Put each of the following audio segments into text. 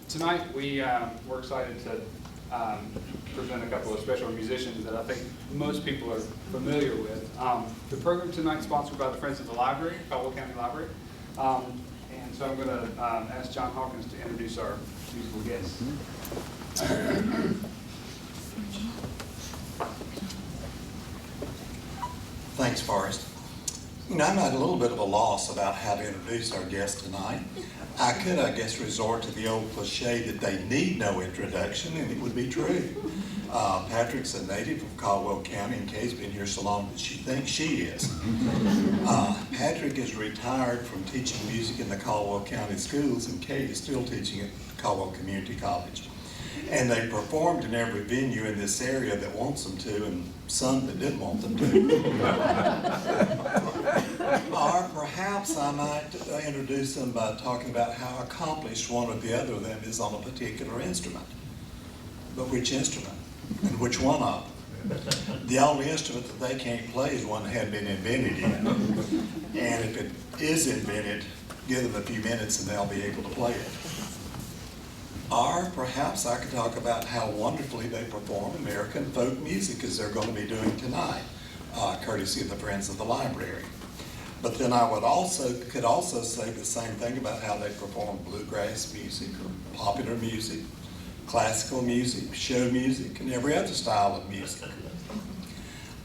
Tonight we're excited to present a couple of special musicians that I think most people are familiar with. The program tonight is sponsored by the Friends of the Library, Caldwell County Library. And so I'm going to ask John Hawkins to introduce our musical guests. Thanks, Forrest. You know, I'm at a little bit of a loss about how to introduce our guest tonight. I could, I guess, resort to the old cliche that they need no introduction, and it would be true. Patrick's a native of Caldwell County, and Kay's been here so long that she thinks she is. Patrick is retired from teaching music in the Caldwell County schools, and Kay is still teaching at Caldwell Community College. And they performed in every venue in this area that wants them to, and some that didn't want them to. Or perhaps I might introduce them by talking about how accomplished one or the other of them is on a particular instrument. But which instrument? And which one of them? The only instrument that they can't play is one that hadn't been invented yet. And if it is invented, give them a few minutes and they'll be able to play it. Or perhaps I could talk about how wonderfully they perform American folk music as they're going to be doing tonight, courtesy of the Friends of the Library. But then I could also say the same thing about how they perform bluegrass music or popular music, classical music, show music, and every other style of music.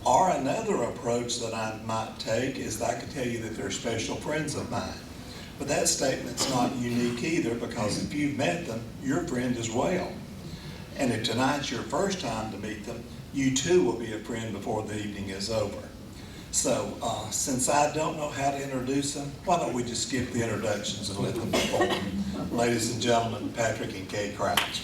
Or another approach that I might take is that I could tell you that they're special friends of mine. But that statement's not unique either, because if you've met them, you're a friend as well. And if tonight's your first time to meet them, you too will be a friend before the evening is over. So since I don't know how to introduce them, why don't we just skip the introductions and let them perform. Ladies and gentlemen, Patrick and Kay Crouch.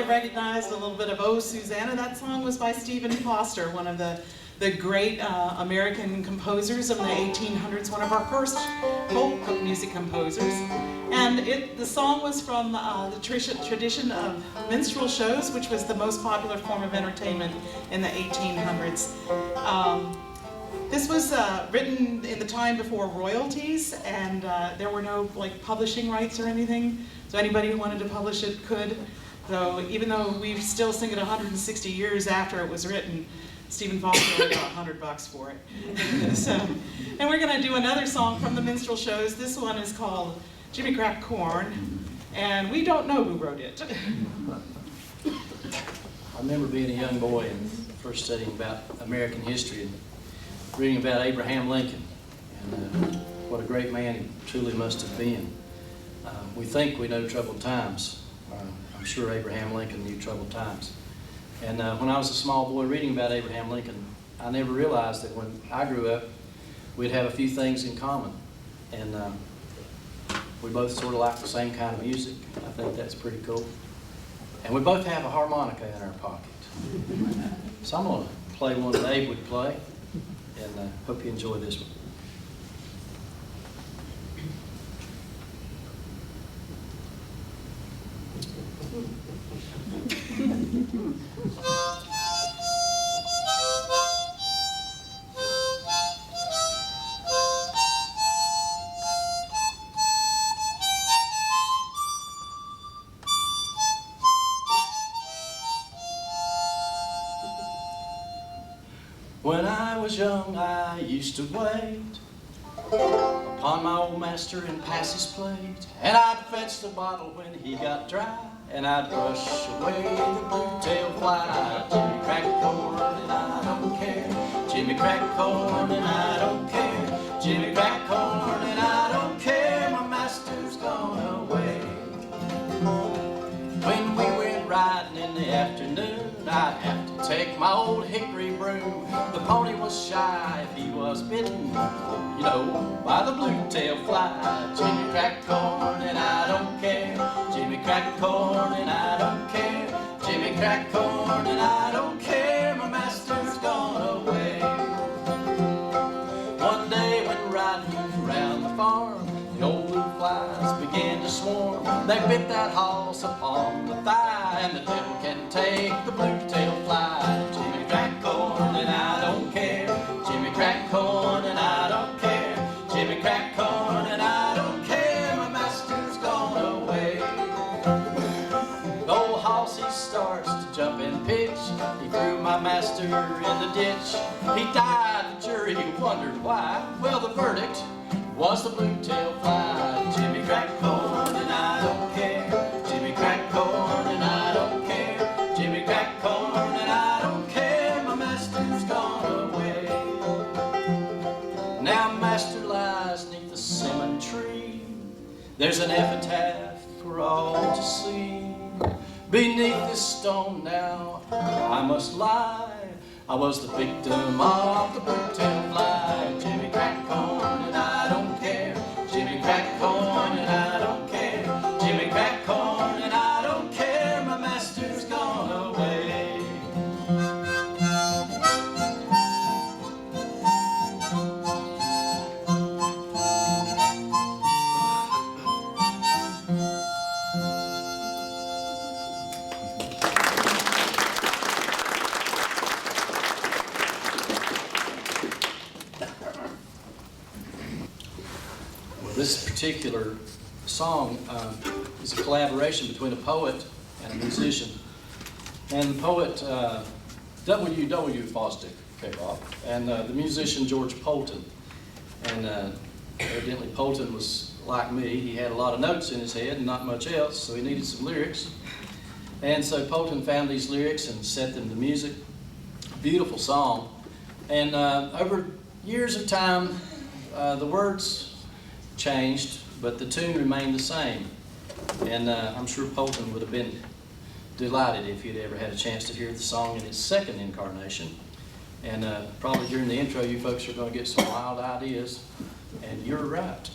Recognized a little bit of "Oh Susanna." That song was by Stephen Foster, one of the great American composers of the 1800s, one of our first folk music composers. And the song was from the tradition of minstrel shows, which was the most popular form of entertainment in the 1800s. This was written in the time before royalties, and there were no like publishing rights or anything. So anybody who wanted to publish it could. So even though we still sing it 160 years after it was written, Stephen Foster only got $100 for it. So, and we're going to do another song from the minstrel shows. This one is called Jimmy Cracked Corn, and we don't know who wrote it. I remember being a young boy and first studying about American history and reading about Abraham Lincoln and what a great man he truly must have been. We think we know troubled times. I'm sure Abraham Lincoln knew troubled times. And when I was a small boy reading about Abraham Lincoln, I never realized that when I grew up, we'd have a few things in common. And we both sort of like the same kind of music. I think that's pretty cool. And we both have a harmonica in our pocket. So I'm going to play one that Abe would play, and hope you enjoy this one. When I was young, I used to wait upon my old master and pass his plate, and I'd fetch the bottle when he got dry, and I'd brush away the blue-tailed fly. Jimmy cracked corn and I don't care. Jimmy cracked corn and I don't care. Jimmy cracked corn and I don't care. My master's gone away. When we went riding in the afternoon, I'd have to take my old hickory broom. The pony was shy if he was bitten, you know, by the blue-tailed fly. Jimmy cracked corn and I don't care. Jimmy cracked corn and I don't care. Jimmy cracked corn and I don't care. My master's gone away. One day when riding around the farm, the old blue flies began to swarm. They bit that horse upon the thigh, and the devil can take the blue-tailed fly. Jimmy cracked corn and I don't care. Jimmy cracked corn and I don't care. Jimmy cracked corn and I don't care. My master's gone away. The old hoss, he starts to jump and pitch. He threw my master in the ditch. He died, the jury wondered why. Well, the verdict was the blue-tailed fly. Jimmy cracked corn and I don't care. Jimmy cracked corn and I don't care. Jimmy cracked corn and I don't care. My master's gone away. Now master lies neath the cinnamon tree. There's an epitaph for all to see. Beneath this stone now I must lie. I was the victim of the blue-tailed fly. Jimmy cracked corn and I don't care. Jimmy cracked corn and I don't care. Jimmy cracked corn and I don't care. My master's gone away. This particular song is a collaboration between a poet and a musician. And the poet, W.W. Fosdick Kickoff, and the musician George Poulton. And evidently Poulton was like me. He had a lot of notes in his head and not much else, so he needed some lyrics. And so Poulton found these lyrics and set them to music. Beautiful song. And over years of time, the words changed, but the tune remained the same. And I'm sure Poulton would have been delighted if he'd ever had a chance to hear the song in its second incarnation. And probably during the intro, you folks are going to get some wild ideas, and you're right.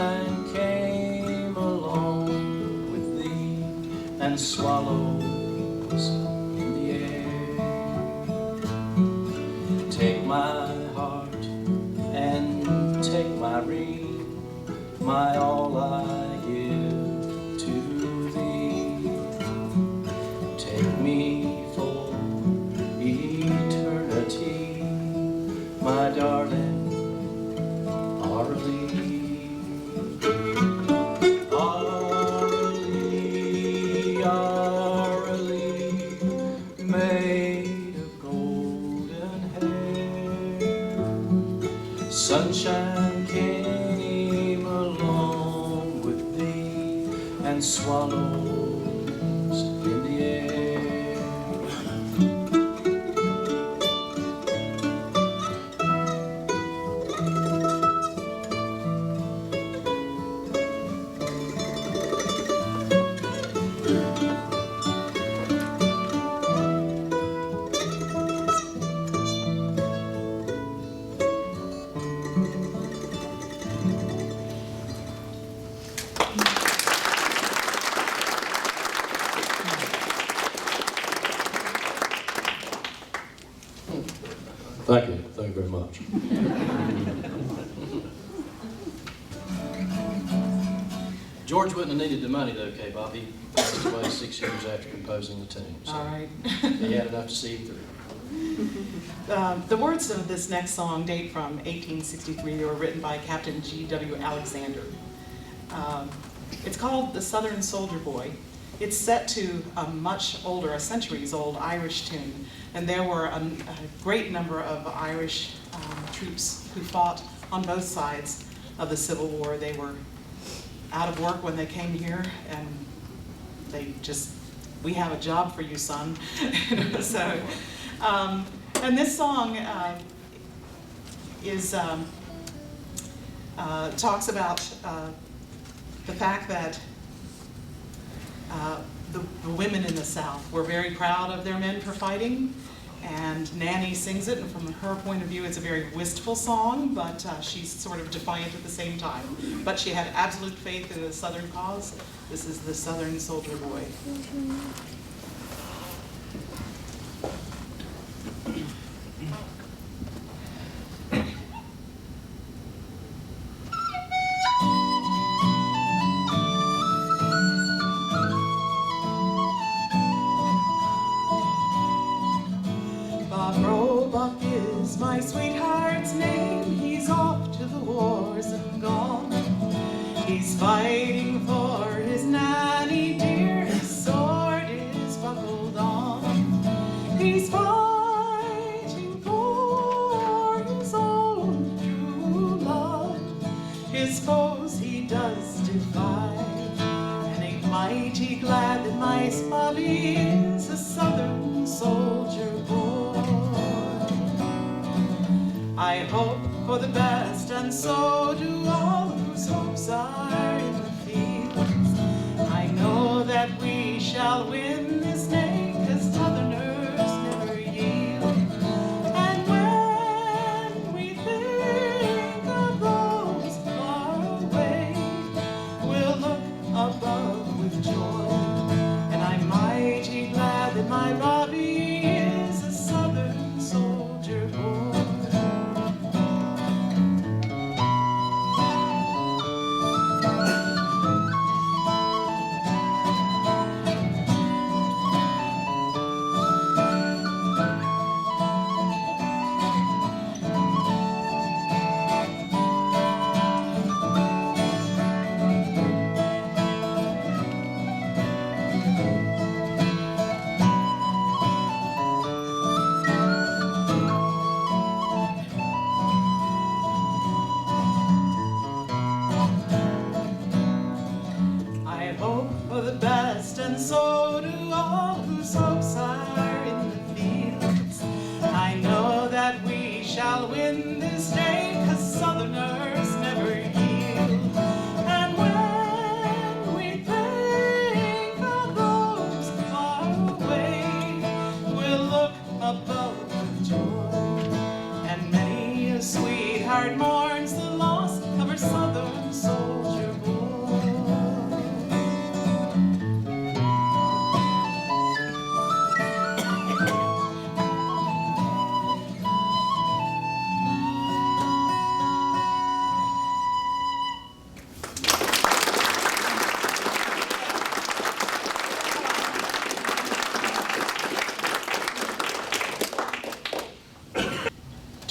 Sunshine came along with thee, and swallows in the air. Take my heart and take my ring, my all I give to thee. Take me for eternity, my darling Arlie. Arlie, Arlie, made of golden hair. Sunshine came along with thee, and swallows in the air. Thank you very much. George wouldn't have needed the money though, K-Bob. He passed away 6 years after composing the tune. So All right. he had enough to see him through. The words of this next song date from 1863. They were written by Captain G.W. Alexander. It's called The Southern Soldier Boy. It's set to a much older, a centuries-old Irish tune. And there were a great number of Irish troops who fought on both sides of the Civil War. They were out of work when they came here, and they just, we have a job for you, son. So, and this song talks about the fact that the women in the South were very proud of their men for fighting, and Nanny sings it, and from her point of view it's a very wistful song, but she's sort of defiant at the same time. But she had absolute faith in the Southern cause. This is The Southern Soldier Boy. My sweetheart's name, he's off to the wars and gone. He's fighting for his nanny dear, his sword is buckled on. He's fighting for his own true love. His foes he does defy, and ain't mighty glad that my Bobby is a Southern soldier boy. I hope for the best, and so do all whose hopes are in the fields. I know that we shall win this day, 'cause Southerners never yield. And when we think of those far away, we'll look above with joy. And I'm mighty glad that my Robbie is a Southern soldier boy. And so do all whose hopes are in the fields. I know that we shall win this day, 'cause Southerners never yield. And when we think of those far away, we'll look above with joy. And many a sweetheart mourns the loss of her Southern soldier.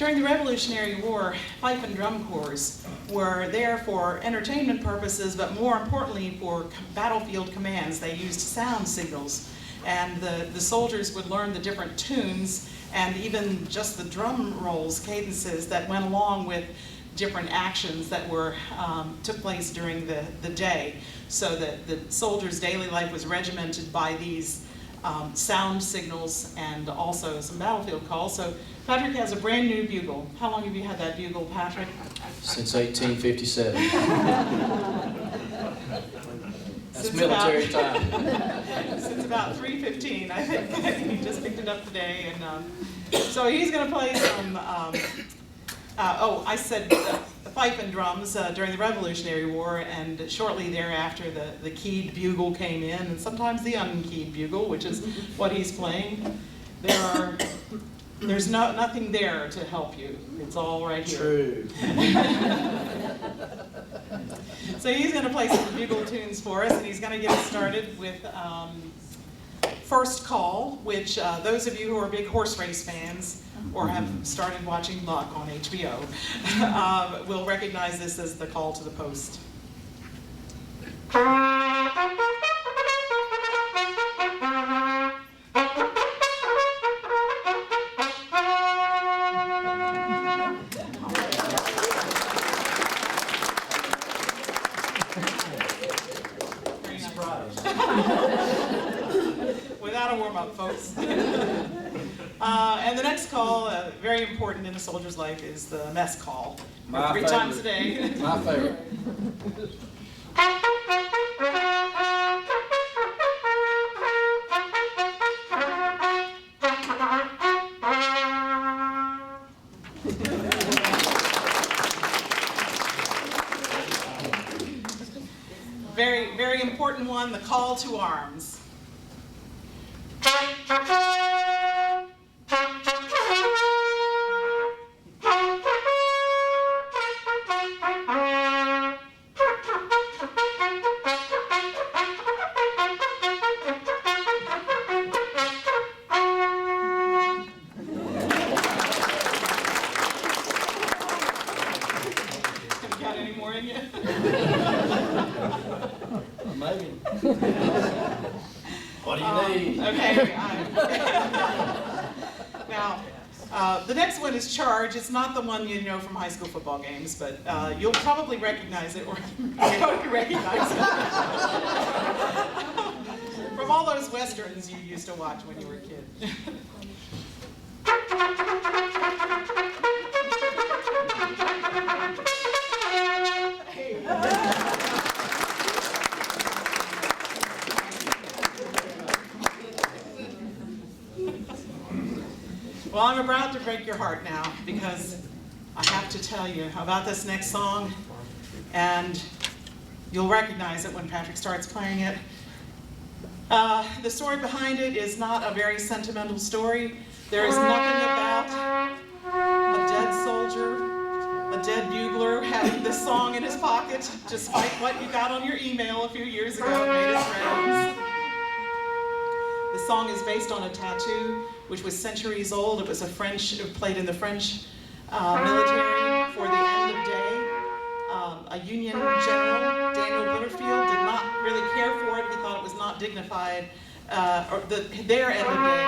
During the Revolutionary War, fife and drum corps were there for entertainment purposes, but more importantly for battlefield commands. They used sound signals, and the soldiers would learn the different tunes and even just the drum rolls, cadences that went along with different actions that took place during the day, so that the soldiers' daily life was regimented by these sound signals and also some battlefield calls. So Patrick has a brand new bugle. How long have you had that bugle, Patrick? Since 1857. That's Since military about- time. Since about 3:15, I think. He just picked it up today, and so he's going to play some. I said fife and drums during the Revolutionary War, and shortly thereafter the keyed bugle came in, and sometimes the unkeyed bugle, which is what he's playing. There's nothing there to help you. It's all right here. True. So he's going to play some bugle tunes for us, and he's going to get us started with First Call, which those of you who are big horse race fans or have started watching Luck on HBO will recognize this as the call to the post. Without a warm-up, folks. And the next call, very important in a soldier's life, is the mess call. My 3 times a day. My favorite. Very, very important one, the call to arms. Got any more in you? Maybe. What do you need? Okay. Now, the next one is Charge. It's not the one you know from high school football games, but you'll probably recognize it, or you recognize it from all those westerns you used to watch when you were a kid. Well, I'm about to break your heart now, because I have to tell you about this next song, and you'll recognize it when Patrick starts playing it. The story behind it is not a very sentimental story. There is nothing about a dead soldier, a dead bugler having this song in his pocket, despite what you got on your email a few years ago. It made its rounds. The song is based on a tattoo which was centuries old. It was played in the French military for the end of day. A Union general, Daniel Butterfield, did not really care for it. He thought it was not dignified, their end of day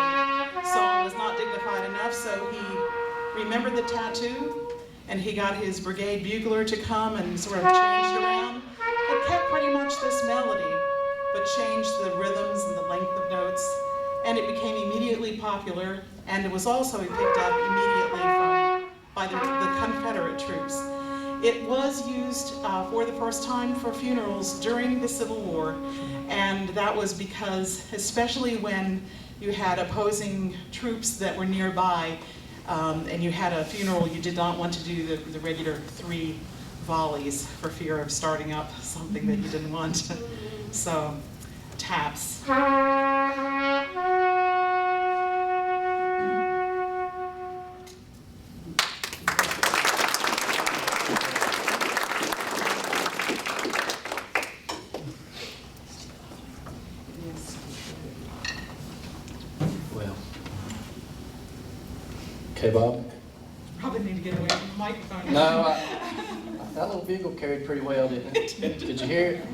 song was not dignified enough, so he remembered the tattoo, and he got his brigade bugler to come and sort of changed around. It kept pretty much this melody, but changed the rhythms and the length of notes, and it became immediately popular, and it was also picked up immediately by the Confederate troops. It was used for the first time for funerals during the Civil War, and that was because, especially when you had opposing troops that were nearby, and you had a funeral, you did not want to do the regular 3 volleys for fear of starting up something that you didn't want. So, taps. Well. Okay, Bob? Probably need to get away from the microphone. No, that little bugle carried pretty well, didn't it? Did you hear it?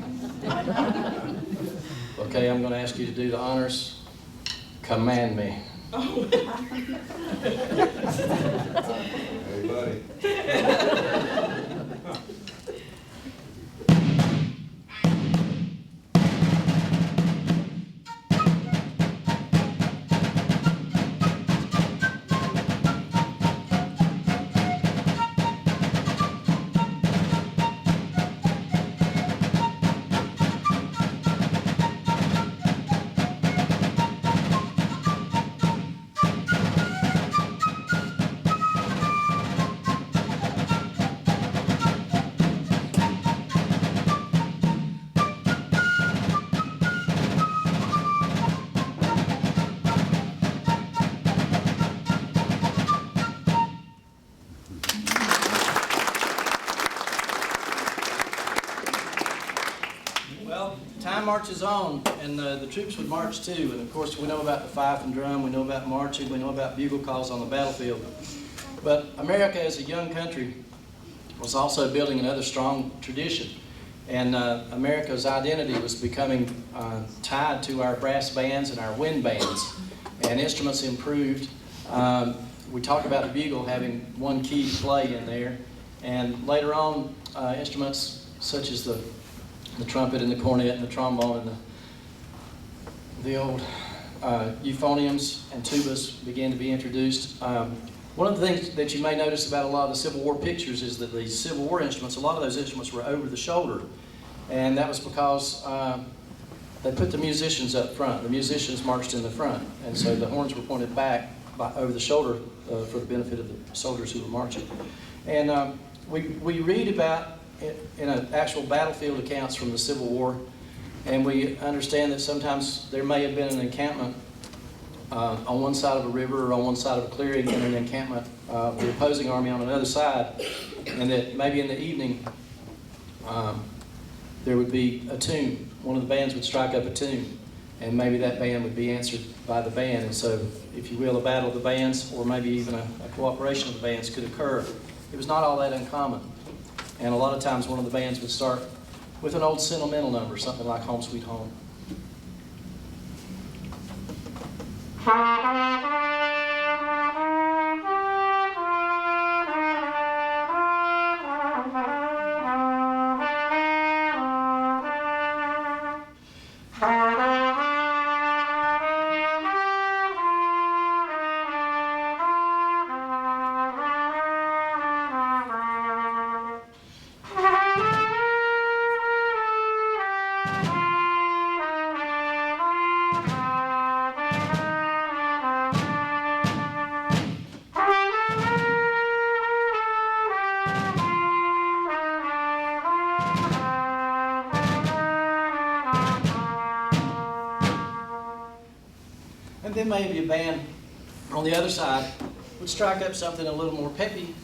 Okay, I'm going to ask you to do the honors. Command me. Oh. Hey, buddy. Well, time marches on, and the troops would march too. And of course, we know about the fife and drum, we know about marching, we know about bugle calls on the battlefield. But America, as a young country, was also building another strong tradition. And America's identity was becoming tied to our brass bands and our wind bands. And instruments improved. We talk about the bugle having one key to play in there. And later on, instruments such as the trumpet and the cornet and the trombone and the old euphoniums and tubas began to be introduced. One of the things that you may notice about a lot of the Civil War pictures is that the Civil War instruments, a lot of those instruments were over the shoulder. And that was because they put the musicians up front. The musicians marched in the front. And so the horns were pointed back over the shoulder for the benefit of the soldiers who were marching. And we read about in an actual battlefield accounts from the Civil War, and we understand that sometimes there may have been an encampment on one side of a river or on one side of a clearing, and an encampment of the opposing army on another side, and that maybe in the evening there would be a tune. One of the bands would strike up a tune, and maybe that band would be answered by the band. And so, if you will, a battle of the bands, or maybe even a cooperation of the bands could occur. It was not all that uncommon. And a lot of times one of the bands would start with an old sentimental number, something like Home Sweet Home. And then maybe a band on the other side would strike up something a little more peppy.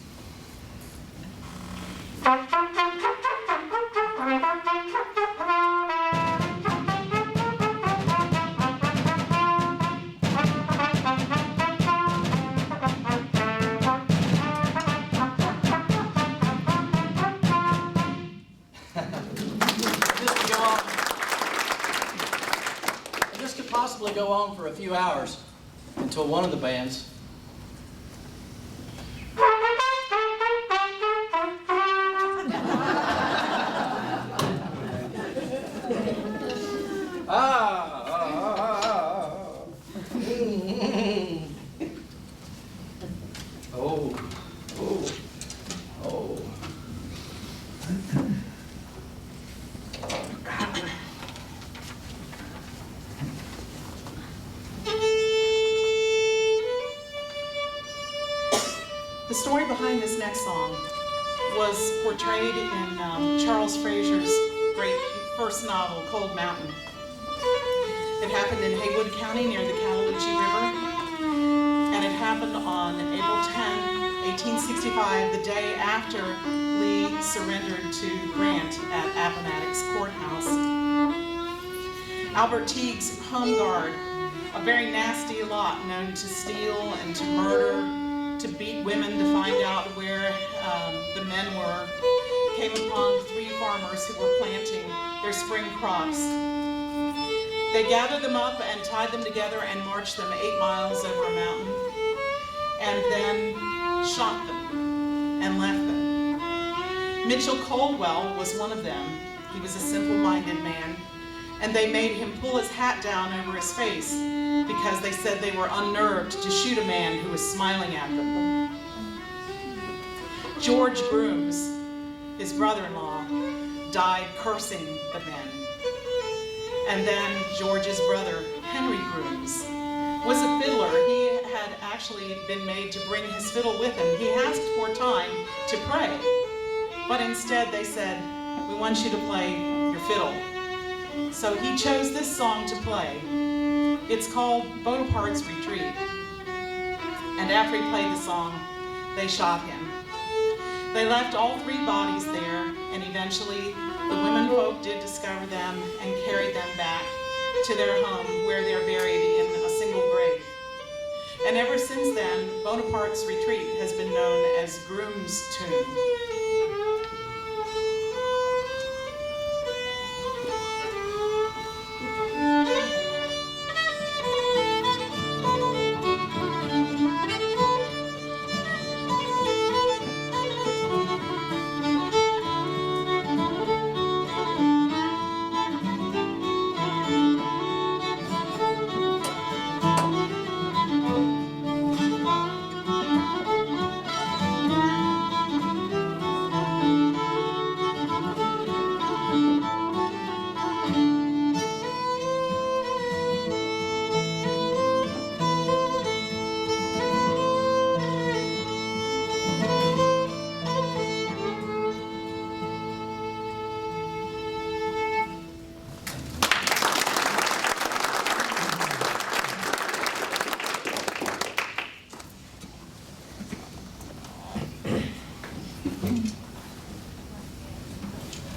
This could possibly go on for a few hours until one of the bands The story behind this next song was portrayed in Charles Frazier's great first novel, Cold Mountain. It happened in Haywood County near the Caloochee River, and it happened on April 10, 1865, the day after Lee surrendered to Grant at Appomattox Courthouse. Albert Teague's home guard, a very nasty lot known to steal and to murder, to beat women to find out where the men were, came upon 3 farmers who were planting their spring crops. They gathered them up and tied them together and marched them 8 miles over a mountain, and then shot them and left them. Mitchell Caldwell was one of them. He was a simple-minded man, and they made him pull his hat down over his face because they said they were unnerved to shoot a man who was smiling at them. George Grooms, his brother-in-law, died cursing the men. And then George's brother, Henry Grooms, was a fiddler. He had actually been made to bring his fiddle with him. He asked for time to pray, but instead they said, "We want you to play your fiddle." So he chose this song to play. It's called Bonaparte's Retreat. And after he played the song, they shot him. They left all 3 bodies there, and eventually the women folk did discover them and carried them back to their home, where they're buried in a single grave. And ever since then, Bonaparte's Retreat has been known as Groom's Tomb.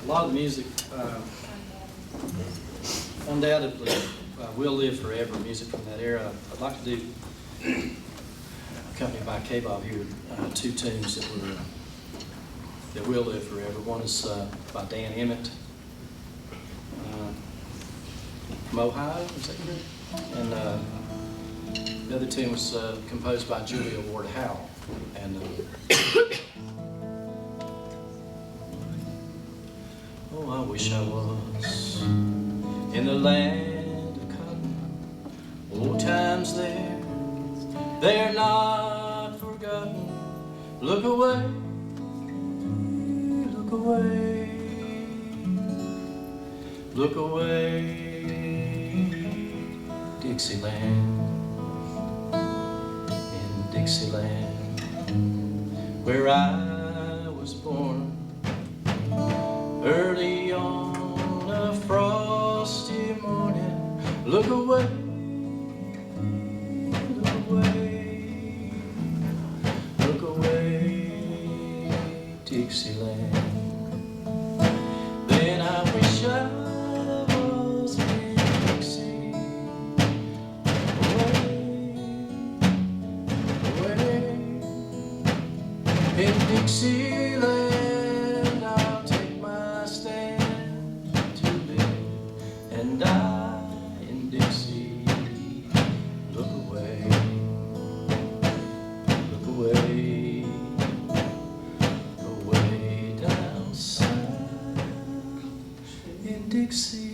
A lot of music undoubtedly will live forever, music from that era. I'd like to do, accompanied by K-Bob here, 2 tunes that will live forever. One is by Dan Emmett from Ohio, is that good? And the other tune was composed by Julia Ward Howe. And oh, I wish I was in the land of cotton. Old times there, they're not forgotten. Look away, look away, look away, Dixieland, in Dixieland, where I was born. Early on a frosty morning, look away, look away, look away, Dixieland. Then I wish I was in Dixie, away, away, in Dixieland. And I in Dixie, look away, away down south in Dixie.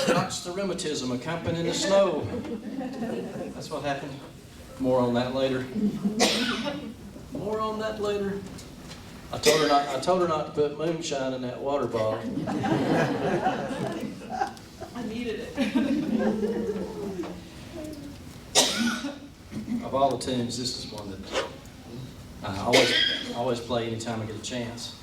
Knocks the rheumatism, accompanying the snow. That's what happened. More on that later. More on that later. I told her not to put moonshine in that water bottle. I needed it. Of all the tunes, this is one that I always play anytime I get a chance.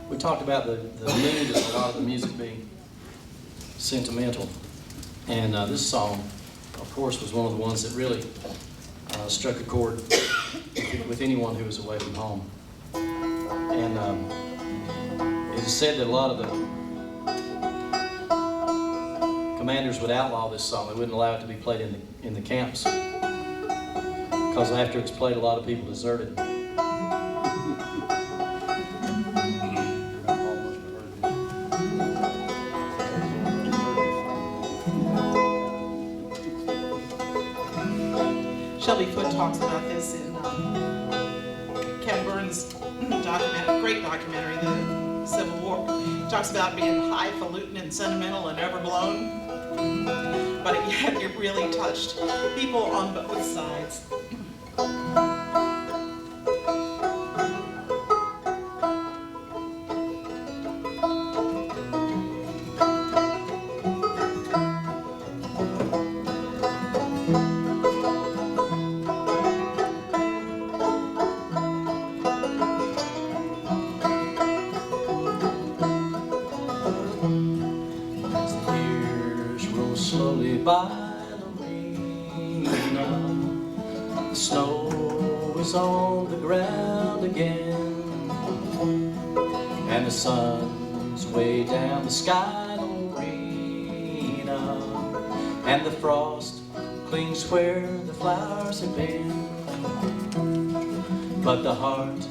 We talked about the mood of a lot of the music being sentimental, and this song, of course, was one of the ones that really struck a chord with anyone who was away from home. And it is said that a lot of the commanders would outlaw this song. They wouldn't allow it to be played in the camps, because after it's played, a lot of people deserted. Shelby Foote talks about this in Ken Burns' great documentary, The Civil War. He talks about being highfalutin and sentimental and overblown, but it really touched people on both sides. Slowly by Lorena, the snow is on the ground again, and the sun's way down the sky, Lorena, and the frost clings where the flowers have been, but the heart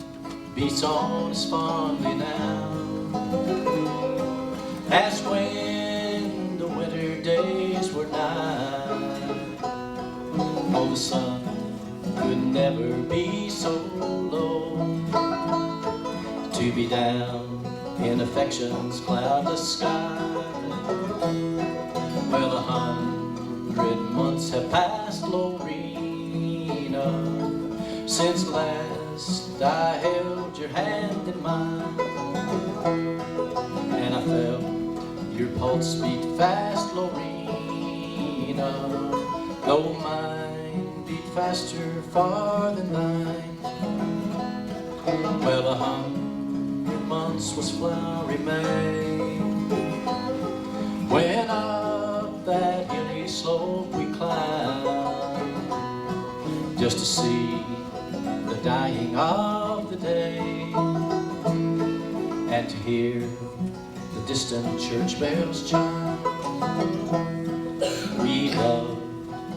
beats on as fondly now as when the winter days were nigh. Oh, the sun could never be so low to be down in affection's cloudless sky. Well, 100 months have passed, Lorena, since last I held your hand in mine, and I felt your pulse beat fast, Lorena, though mine beat faster far than thine. Well, 100 months was flowery May, when up that hilly slope we climbed, just to see the dying of the day, and to hear the distant church bells chime. We love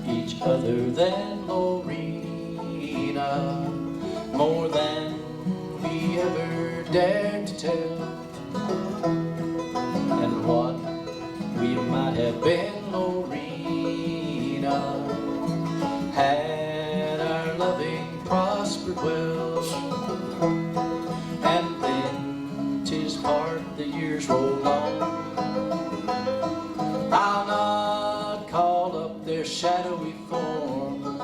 each other then, Lorena, more than we ever dared to tell, and what we might have been, Lorena, had our loving prospered well. And then 'tis hard the years roll on, I'll not call up their shadowy form,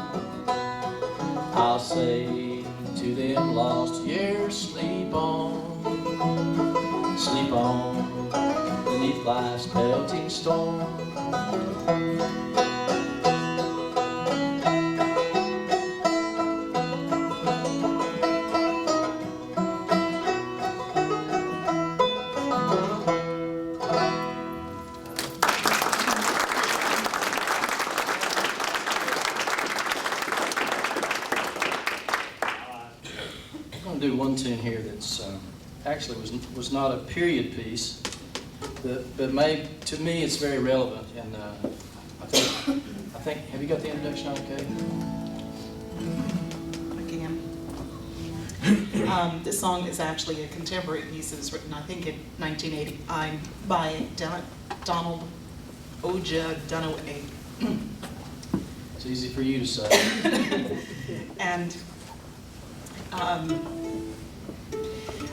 I'll say to them lost years, sleep on beneath life's pelting storm. I'm going to do one tune here that's actually was not a period piece, but to me it's very relevant, and I think have you got the introduction okay? Again. This song is actually a contemporary piece. It was written, I think, in 1989 by Donald Oja Dunaway. It's easy for you to say. And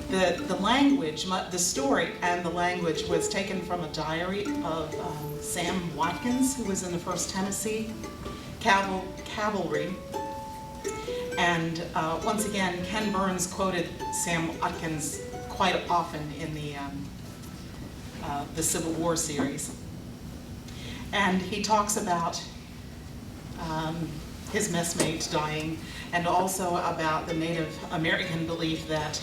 the language, the story and the language was taken from a diary of Sam Watkins, who was in the 1st Tennessee Cavalry. And once again, Ken Burns quoted Sam Watkins quite often in the Civil War series. And he talks about his messmate dying, and also about the Native American belief that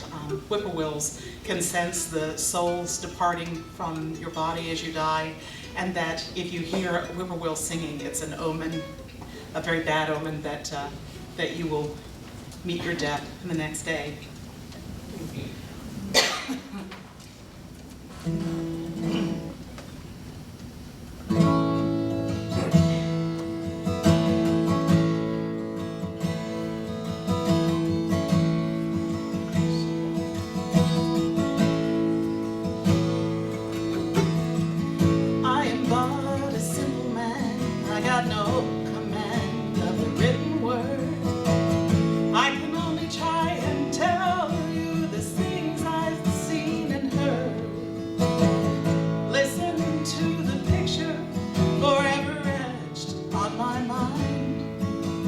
whippoorwills can sense the souls departing from your body as you die, and that if you hear a whippoorwill singing, it's an omen, a very bad omen, that you will meet your death the next day.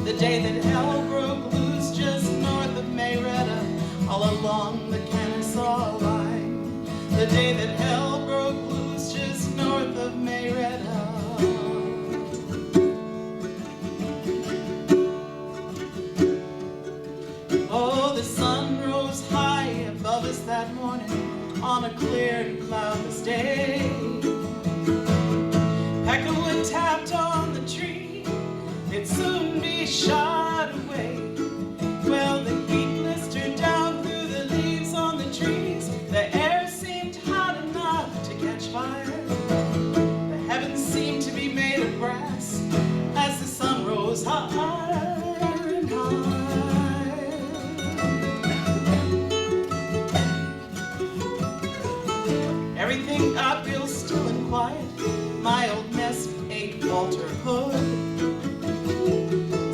The day that hell broke loose just north of Marietta, all along the Kennesaw line. The day that hell broke loose just north of Marietta. Oh, the sun rose high above us that morning on a clear and cloudless day. Peckerwood tapped on the tree, it'd soon be shot away. Well, the heat blistered down through the leaves on the trees. The air seemed hot enough to catch fire. The heavens seemed to be made of brass as the sun rose higher and higher. Everything got real still and quiet. My old messmate Walter Hood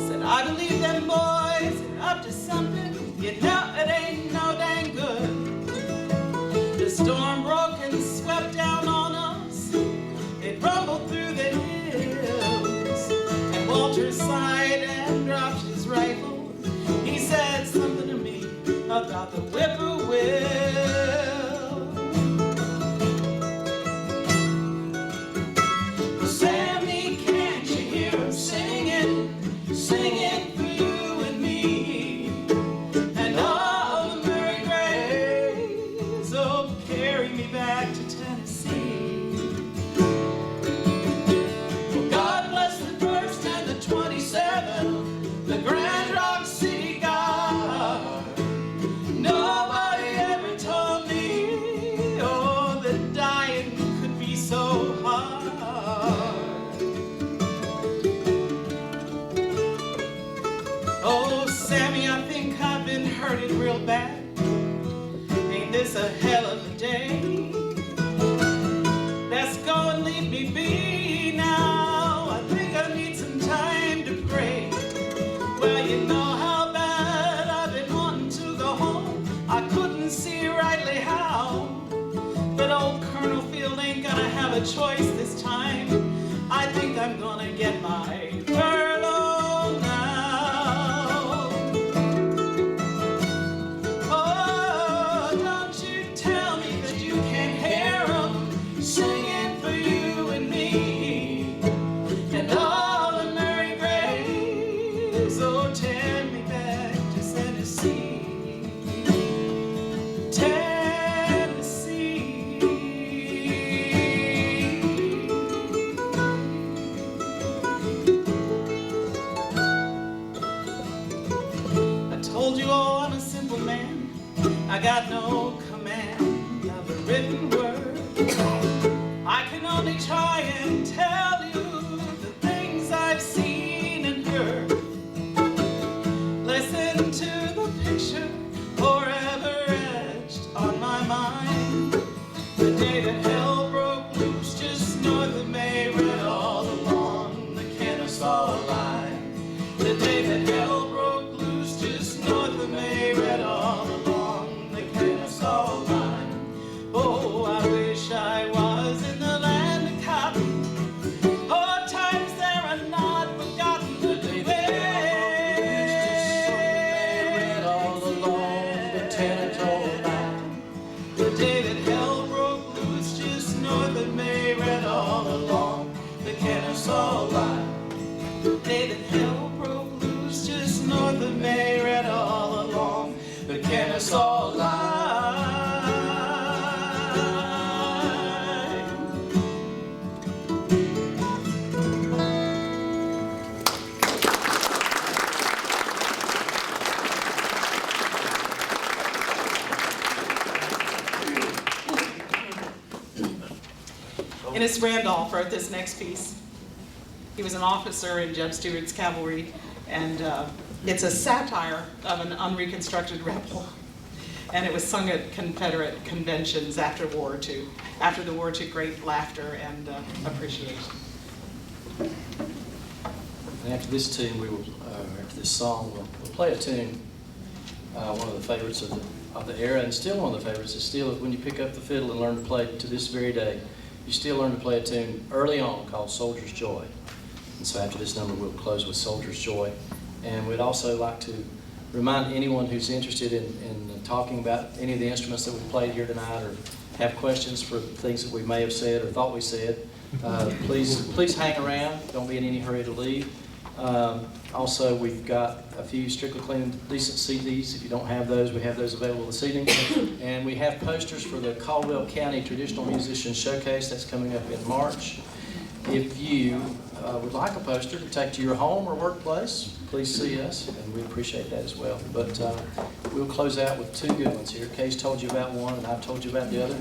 said, I believe them boys are up to something. You know it ain't no dang good. The storm broke and swept down on us. It rumbled through the hills. And Walter sighed and dropped his rifle. He said something to me about the whippoorwill. Sammy, can't you hear him singing, singing for you and me, and all the merry grays, oh, carry me back to Tennessee. Well, God bless the 1st and the 27th, the Grand Rock City Guard. Nobody ever told me, oh, that dying could be so hard. Oh, Sammy, I think I've been hurted real bad. Ain't this a hell of a day? Let's go and leave me be now. I think I need some time to pray. Well, you know how bad I've been wanting to go home. I couldn't see rightly how. But old Colonel Field ain't gonna have a choice this time. I think I'm gonna get my furlough now. Oh, don't you tell me that you can't hear 'em singing for you and me, and all the merry grays, oh, take me back to Tennessee, Tennessee. I told you, oh, I'm a simple man. I got no command of a written word. I can only try and tell you the things I've seen and heard. Listen to the picture forever making us all alive. Ennis Randolph wrote this next piece. He was an officer in Jeb Stuart's cavalry, and it's a satire of an unreconstructed rebel. And it was sung at Confederate conventions after the war to great laughter and appreciation. And after this tune, after this song, we'll play a tune, one of the favorites of the era, and still one of the favorites is still when you pick up the fiddle and learn to play to this very day. You still learn to play a tune early on called Soldier's Joy. And so after this number, we'll close with Soldier's Joy. And we'd also like to remind anyone who's interested in talking about any of the instruments that we played here tonight, or have questions for things that we may have said or thought we said, please hang around. Don't be in any hurry to leave. Also, we've got a few Strictly Clean and Decent CDs. If you don't have those, we have those available this evening. And we have posters for the Caldwell County Traditional Musicians Showcase. That's coming up in March. If you would like a poster to take to your home or workplace, please see us, and we appreciate that as well. But we'll close out with two good ones here. Kay's told you about one, and I've told you about the other.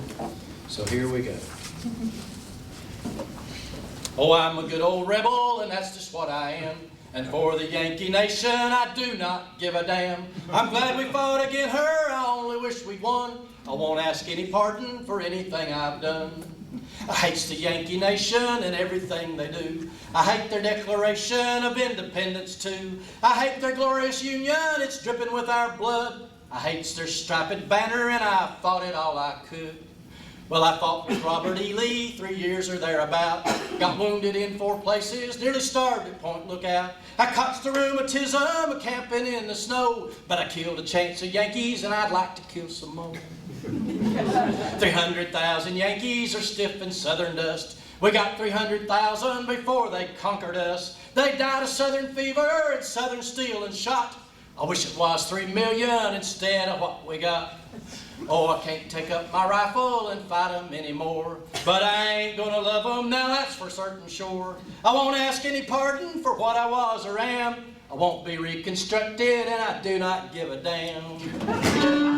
So here we go. Oh, I'm a good old rebel, and that's just what I am. And for the Yankee Nation, I do not give a damn. I'm glad we fought against her, I only wish we'd won. I won't ask any pardon for anything I've done. I hate the Yankee Nation and everything they do. I hate their Declaration of Independence too. I hate their glorious Union, it's dripping with our blood. I hate their striped banner, and I fought it all I could. Well, I fought with Robert E. Lee 3 years or thereabout. Got wounded in 4 places, nearly starved at Point Lookout. I caught the rheumatism a-camping in the snow, but I killed a chance of Yankees, and I'd like to kill some more. 300,000 Yankees are stiff in southern dust. We got 300,000 before they conquered us. They died of southern fever and southern steel and shot. I wish it was 3 million instead of what we got. Oh, I can't take up my rifle and fight them anymore. But I ain't gonna love them, now that's for certain sure. I won't ask any pardon for what I was or am. I won't be reconstructed, and I do not give a damn.